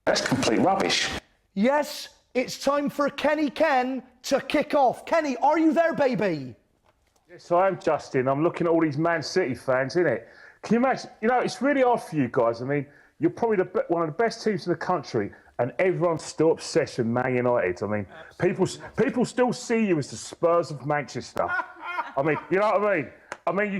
That's complete rubbish. Yes, it's time for Kenny Ken to kick off. Kenny, are you there, baby? Yes, I am, Justin. I'm looking at all these Man City fans, innit? Can you imagine? You know, it's really hard for you guys. I mean, you're probably one of the best teams in the country, and everyone's still obsessed with Man United. I mean, people still see you as the Spurs of Manchester. I mean, you know what I mean? I mean,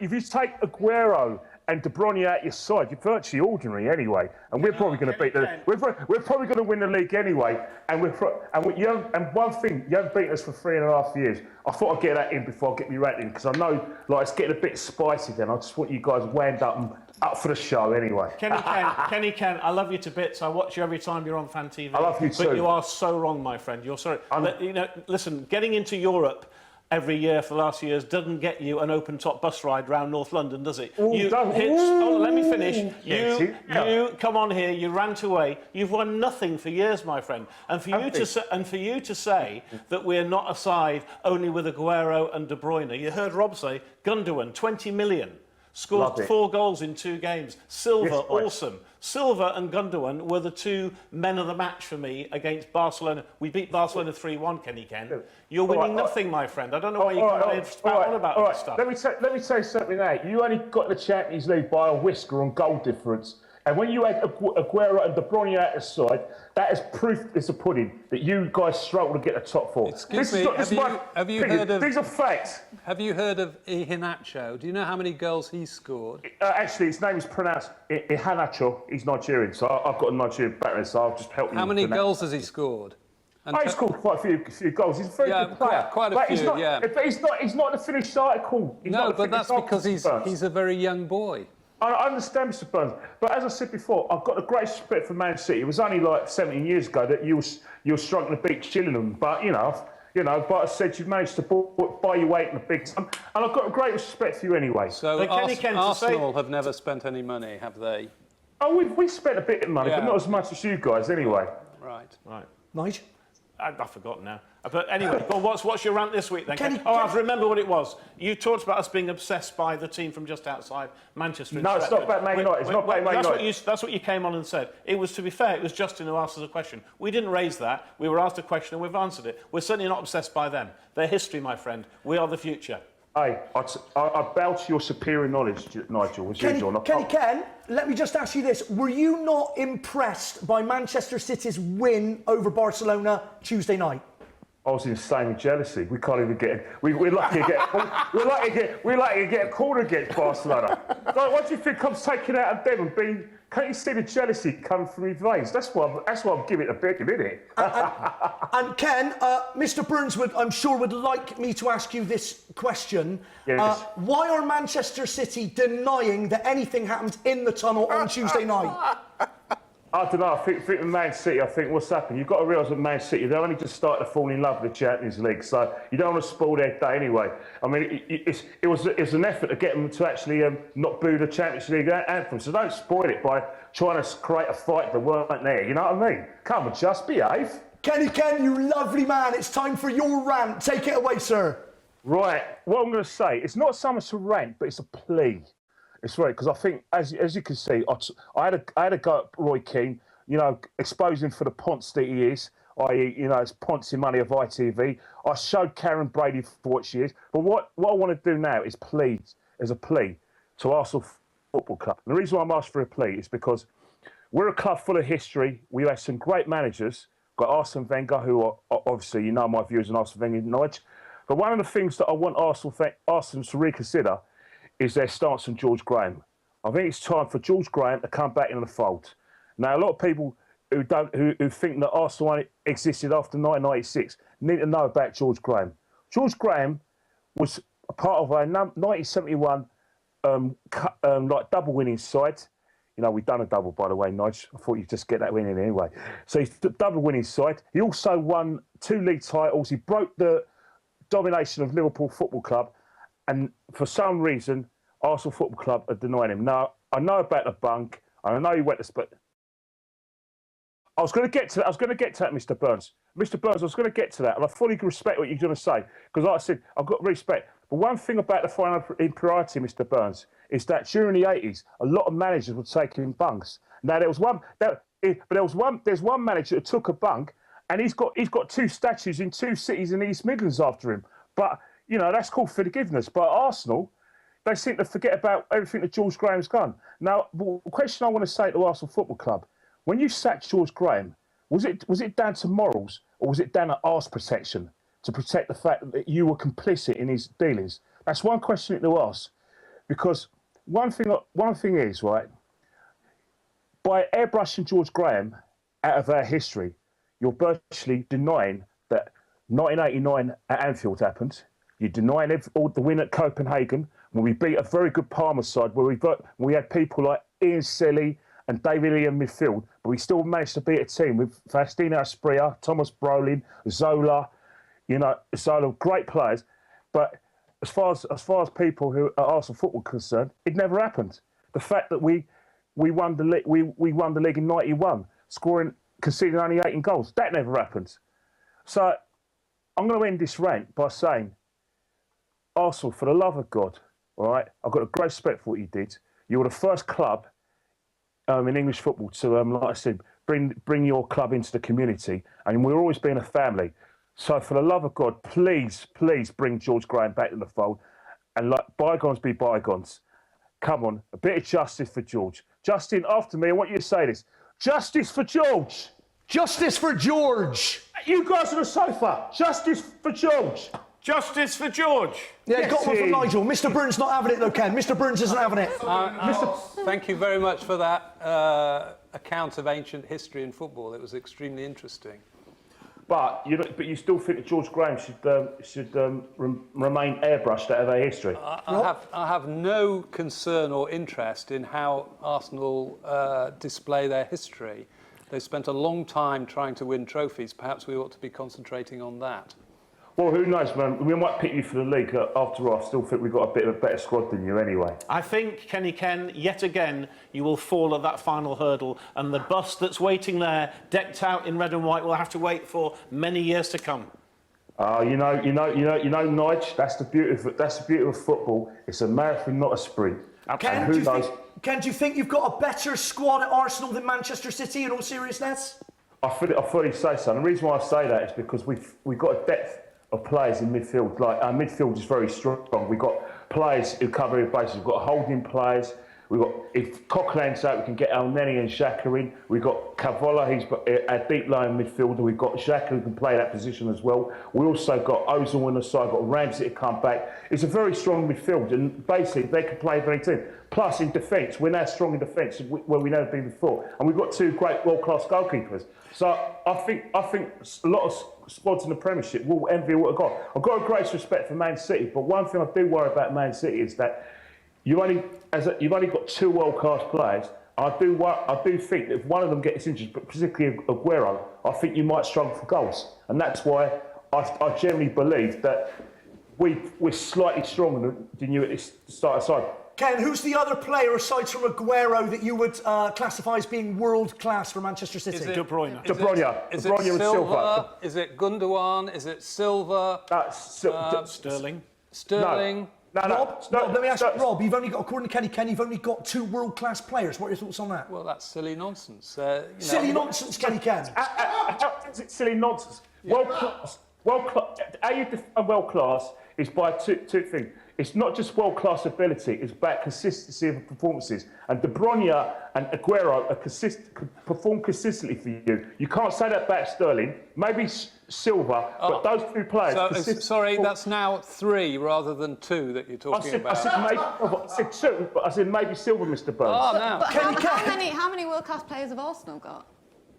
if you take Aguero and De Bruyne out your side, you're virtually ordinary anyway. And we're probably going to beat the. We're probably going to win the league anyway. And one thing, you haven't beaten us for 3.5 years. I thought I'd get that in before I get me rattling, because I know like it's getting a bit spicy. Then I just want you guys wound up and up for the show anyway. Kenny Ken, I love you to bits. I watch you every time you're on FANTV. I love you too. But you are so wrong, my friend. You're sorry. You know, listen, getting into Europe every year for the last few years doesn't get you an open-top bus ride round North London, does it? Let me finish. You come on here, you rant away. You've won nothing for years, my friend. And for you to say that we're not a side only with Aguero and De Bruyne. You heard Rob say Gundogan, 20 million. Scored 4 goals in 2 games. Silva, awesome. Silva and Gundogan were the 2 men of the match for me against Barcelona. We beat Barcelona 3-1, Kenny Ken. You're winning nothing, my friend. I don't know why you can't spout on about this stuff. Let me say something now. You only got the Champions League by a whisker on goal difference. And when you had Aguero and De Bruyne out the side, that is proof it's a pudding that you guys struggle to get the top 4. Excuse me, have you heard of... These are facts. Have you heard of Iheanacho? Do you know how many goals he scored? Actually, his name is pronounced Iheanacho. He's Nigerian, so I've got a Nigerian background, so I'll just help you. How many goals has he scored? He's scored quite a few goals. He's a very good player. Quite a few, But he's not the finished article. But that's because he's a very young boy. I understand, Mr. Burns, but as I said before, I've got the greatest respect for Man City. It was only like 17 years ago that you were struggling to beat Gillingham, but but I said you've managed to buy your weight in the big time, and I've got a great respect for you anyway. So Arsenal have never spent any money, have they? Oh, we spent a bit of money, but not as much as you guys, anyway. Right. Nigel? I've forgotten now. But anyway, well, what's your rant this week then? I remember what it was. You talked about us being obsessed by the team from just outside Manchester. No, it's not about Man United. It's not about Man United. That's what you came on and said. It was, to be fair, it was Justin who asked us a question. We didn't raise that. We were asked a question and we've answered it. We're certainly not obsessed by them. They're history, my friend. We are the future. Hey, I bow to your superior knowledge, Nigel, as usual. Kenny Ken, let me just ask you this. Were you not impressed by Manchester City's win over Barcelona Tuesday night? I was insane with jealousy. We can't even get. We're lucky to get a corner against Barcelona. Like, what do you think I'm taking out of them and being? Can't you see the jealousy coming from his veins? That's why I'm giving it a big minute. And Ken, Mr. Burns I'm sure would like me to ask you this question. Yes. Why are Manchester City denying that anything happened in the tunnel on Tuesday night? I don't know. I think with Man City, what's happened? You've got to realise with Man City, they're only just starting to fall in love with the Champions League, so you don't want to spoil their day anyway. I mean, it was an effort to get them to actually not boo the Champions League anthem, so don't spoil it by trying to create a fight that weren't there. You know what I mean? Come on, just behave. Kenny Ken, you lovely man. It's time for your rant. Take it away, sir. Right. What I'm going to say, it's not so much a rant, but it's a plea. It's right, because I think, as you can see, I had a go at Roy Keane, exposing for the ponce that he is, i.e., it's poncing money of ITV. I showed Karen Brady for what she is. But what I want to do now is a plea to Arsenal Football Club. And the reason why I'm asking for a plea is because we're a club full of history. We have some great managers. Got Arsene Wenger, who are, obviously, my views on Arsene Wenger knowledge. But one of the things that I want Arsenal to reconsider is their stance on George Graham. I think it's time for George Graham to come back into the fold. Now, a lot of people who think that Arsenal only existed after 1996 need to know about George Graham. George Graham was a part of a 1971 double winning side. We've done a double, by the way, Nigel. I thought you'd just get that win in anyway. So he's the double winning side. He also won 2 league titles. He broke the domination of Liverpool Football Club. And for some reason, Arsenal Football Club are denying him. Now, I know about the bunk, and I know he went to split. I was going to get to that, Mr. Burns. Mr. Burns, I was going to get to that, and I fully respect what you're going to say, because like I said, I've got respect. But one thing about the final priority, Mr. Burns, is that during the 80s, a lot of managers were taking bunks. Now, there was one... there's one manager that took a bunk, and he's got 2 statues in 2 cities in the East Midlands after him. But you know that's called forgiveness. But Arsenal, they seem to forget about everything that George Graham's done. Now, the question I want to say to Arsenal Football Club: when you sacked George Graham, was it down to morals, or was it down to arse protection to protect the fact that you were complicit in his dealings? That's one question to ask, because one thing is, right, by airbrushing George Graham out of our history, you're virtually denying that 1989 at Anfield happened. You're denying all the win at Copenhagen when we beat a very good Parma side, where we had people like Ian Selly and David Lee in midfield, but we still managed to beat a team with Faustino Asprilla, Thomas Brolin, Zola, great players. But as far as people who are Arsenal football concerned, it never happened. The fact that we won the league, we won the league in '91, conceding only 18 goals, that never happened. So I'm going to end this rant by saying, Arsenal, for the love of God, all right, I've got a great respect for what you did. You were the first club in English football to, like I said, bring your club into the community, and we're always being a family. So for the love of God, please bring George Graham back in the fold, and let bygones be bygones. Come on, a bit of justice for George. Justin, after me, I want you to say this. Justice for George. Justice for George. You guys on the sofa. Justice for George. Justice for George. Yeah, yes, got one from Nigel. Mr. Burns not having it though, Ken. Mr. Burns isn't having it. Thank you very much for that account of ancient history in football. It was extremely interesting. But you still think that George Graham should remain airbrushed out of our history? I have no concern or interest in how Arsenal display their history. They spent a long time trying to win trophies. Perhaps we ought to be concentrating on that. Well, who knows, man? We might pick you for the league. After all, I still think we've got a bit of a better squad than you anyway. I think, Kenny Ken, yet again, you will fall at that final hurdle, and the bus that's waiting there, decked out in red and white, will have to wait for many years to come. You know, Nige, that's the beauty of football. It's a marathon, not a sprint. Ken, do you think you've got a better squad at Arsenal than Manchester City, in all seriousness? I fully say so. And the reason why I say that is because we've got a depth of players in midfield. Like our midfield is very strong. We've got players who cover every bases. We've got holding players. We've got, if Coquelin's out, we can get El Neni and Xhaka in. We've got Cavola, he's a deep line midfielder. We've got Xhaka who can play that position as well. We also got Ozil on the side, got Ramsey to come back. It's a very strong midfield, and basically they can play for any team. Plus in defence, we're now strong in defence where we've never been before, and we've got 2 great world-class goalkeepers. So I think a lot of squads in the Premiership will envy what I've got. I've got a great respect for Man City, but one thing I do worry about Man City is that you've only got 2 world-class players. I do think that if one of them gets injured, but particularly Aguero, I think you might struggle for goals, and that's why I generally believe that we're slightly stronger than you at this start side. Ken, who's the other player aside from Aguero that you would classify as being world class for Manchester City? De Bruyne. Is it Silva? Is it Gundogan? Is it Silva? Sterling. Sterling. No. Rob, let me ask you, Rob, you've only got, according to Kenny, you've only got 2 world-class players. What are your thoughts on that? Well, that's silly nonsense. Silly nonsense, Kenny Ken. Is it silly nonsense? World-class. How you define world-class is by two things. It's not just world-class ability, it's about consistency of performances. And De Bruyne and Aguero perform consistently for you. You can't say that about Sterling. Maybe Silva, but those 2 players... Sorry, that's now 3 rather than 2 that you're talking about. I said 2, but I said maybe Silva, Mr. Burns. Oh, no. But how many world-class players have Arsenal got?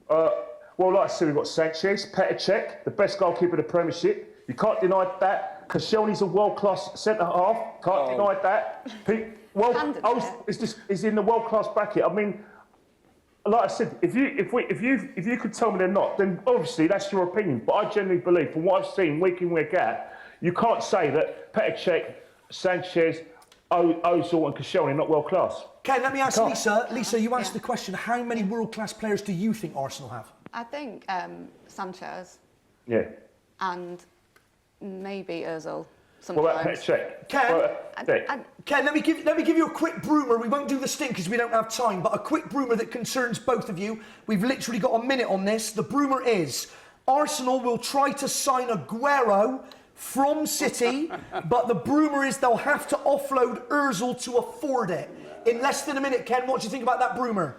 Well, like I said, we've got Sanchez, Petr Cech, the best goalkeeper in the Premiership. You can't deny that. Koscielny's a world-class centre-half. Can't deny that. Is in the world-class bracket. I mean, like I said, if you could tell me they're not, then obviously that's your opinion. But I genuinely believe, from what I've seen week in, week out, you can't say that Petr Cech, Sanchez, Ozil and Koscielny are not world-class. Ken, let me ask Lisa. Lisa, you asked the question, how many world-class players do you think Arsenal have? I think Sanchez. Yeah. And maybe Ozil. What about sometimes. Check? Ken? I- Ken, let me give you a quick broomer. We won't do the stink because we don't have time, but a quick broomer that concerns both of you. We've literally got a minute on this. The broomer is Arsenal will try to sign Aguero from City, but the broomer is they'll have to offload Ozil to afford it. In less than a minute, Ken, what do you think about that broomer?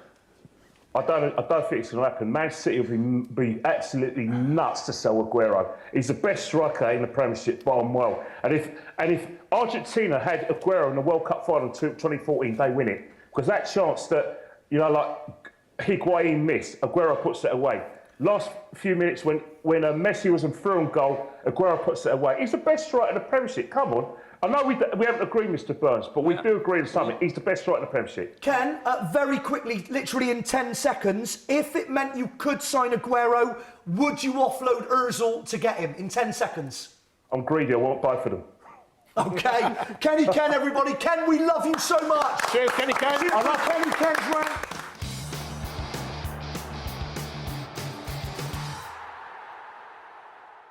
I don't think it's going to happen. Man City will be absolutely nuts to sell Aguero. He's the best striker in the Premiership, by and well. And if Argentina had Aguero in the World Cup final in 2014, they win it. Because that chance that, like Higuain missed, Aguero puts it away. Last few minutes when Messi was in through and goal, Aguero puts it away. He's the best striker in the Premiership. Come on. I know we haven't agreed, Mr. Burns, but we do agree on something. He's the best striker in the Premiership. Ken, very quickly, literally in 10 seconds, if it meant you could sign Aguero, would you offload Ozil to get him in 10 seconds? I'm greedy. I want both of them. Okay. Kenny Ken, everybody. Ken, we love you so much. Cheers, Kenny Ken. I love Kenny Ken's rant.